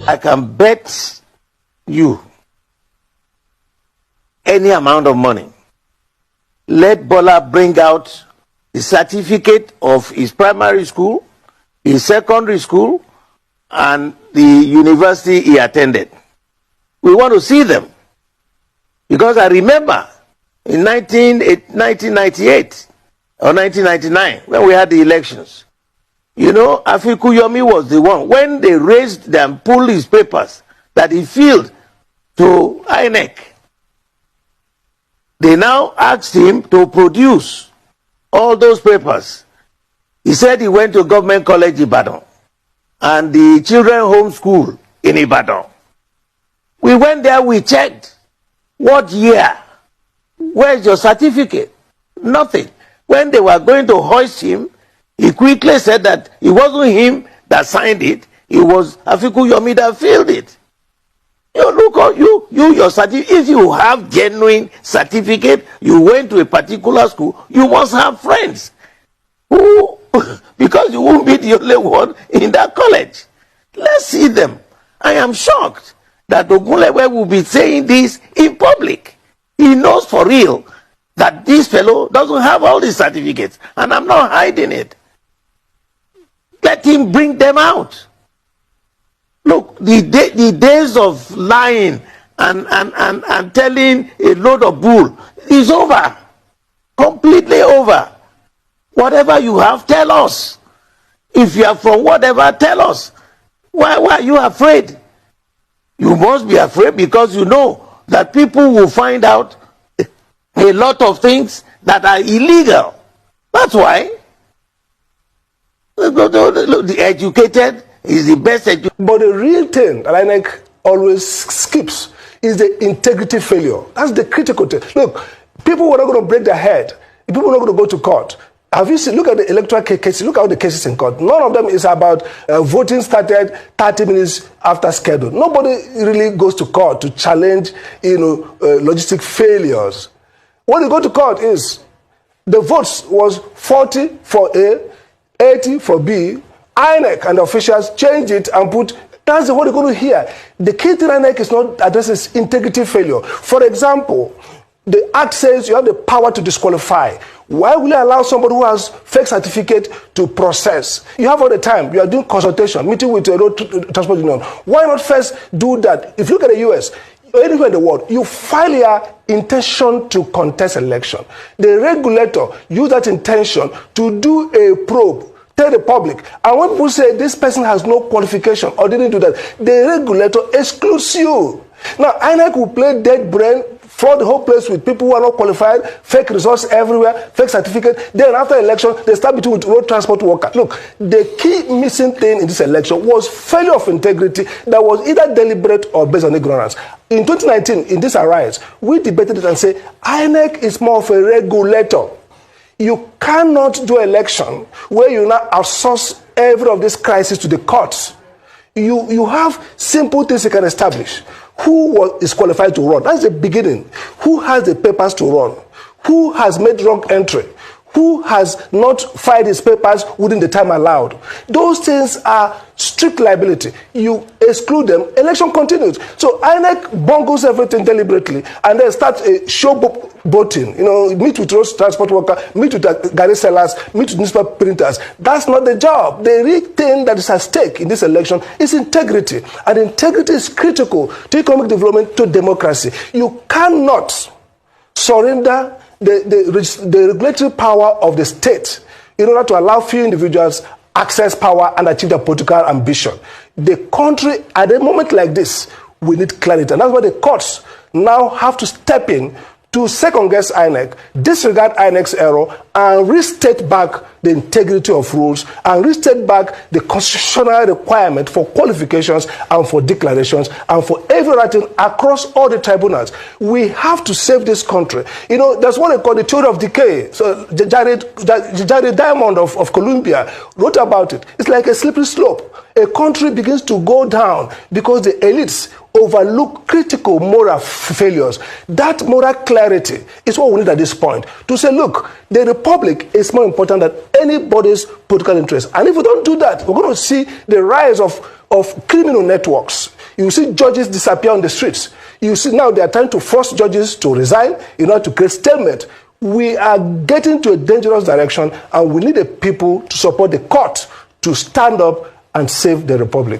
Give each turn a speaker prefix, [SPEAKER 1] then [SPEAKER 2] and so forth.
[SPEAKER 1] I can bet you any amount of money. Let Bola bring out the certificate of his primary school, his secondary school, and the university he attended. We want to see them. Because I remember in 1998 or 1999, when we had the elections, you know, Afikuyomi was the one. When they raised and pulled his papers that he filled to INEC, they now asked him to produce all those papers. He said he went to Government College Ibadan and the children home school in Ibadan. We went there, we checked. What year? Where's your certificate? Nothing. When they were going to hoist him, he quickly said that it wasn't him that signed it, it was Afikuyomi that filled it. You look at your certificate. If you have genuine certificate, you went to a particular school, you must have friends who, because you won't be the only one in that college. Let's see them. I am shocked that Ogunlewe will be saying this in public. He knows for real that this fellow doesn't have all these certificates, and I'm not hiding it. Let him bring them out. Look, the days of lying and telling a load of bull is over. Completely over. Whatever you have, tell us. If you are from whatever, tell us. Why are you afraid? You must be afraid because you know that people will find out a lot of things that are illegal. That's why. The educated is the best educated.
[SPEAKER 2] But the real thing that INEC always skips is the integrity failure. That's the critical thing. Look, people were not going to break their head. People were not going to go to court. Have you seen, look at the electoral cases, look at the cases in court. None of them is about voting started 30 minutes after schedule. Nobody really goes to court to challenge, logistic failures. What you go to court is, the votes was 40 for A, 80 for B. INEC and the officials change it and put, that's what you're going to hear. The key thing INEC is not addressing integrity failure. For example, the act says you have the power to disqualify. Why will you allow somebody who has fake certificate to process? You have all the time. You are doing consultation, meeting with the road transport union. Why not first do that? If you look at the US, anywhere in the world, you file your intention to contest election. The regulator use that intention to do a probe, tell the public. And when people say this person has no qualification or didn't do that, the regulator excludes you. Now, INEC will play dead brain, flood the whole place with people who are not qualified, fake results everywhere, fake certificate. Then after election, they start between with road transport workers. Look, the key missing thing in this election was failure of integrity that was either deliberate or based on ignorance. In 2019, in this Arise, we debated it and said, INEC is more of a regulator. You cannot do election where you now outsource every of this crisis to the courts. You have simple things you can establish. Who is qualified to run? That's the beginning. Who has the papers to run? Who has made wrong entry? Who has not filed his papers within the time allowed? Those things are strict liability. You exclude them, election continues. So INEC bungles everything deliberately and then starts a showboating. Meet with road transport worker, meet with garage sellers, meet with newspaper printers. That's not the job. The real thing that is at stake in this election is integrity. And integrity is critical to economic development, to democracy. You cannot surrender the regulatory power of the state in order to allow few individuals access power and achieve their political ambition. The country, at a moment like this, we need clarity. And that's why the courts now have to step in to second-guess INEC, disregard INEC's error, and restate back the integrity of rules, and restate back the constitutional requirement for qualifications and for declarations, and for every writing across all the tribunals. We have to save this country. There's what they call the theory of decay. So Jared Diamond of Columbia wrote about it. It's like a slippery slope. A country begins to go down because the elites overlook critical moral failures. That moral clarity is what we need at this point. To say, look, the republic is more important than anybody's political interest. And if we don't do that, we're going to see the rise of criminal networks. You see judges disappear on the streets. You see now they are trying to force judges to resign in order to create stalemate. We are getting to a dangerous direction, and we need the people to support the court to stand up and save the republic.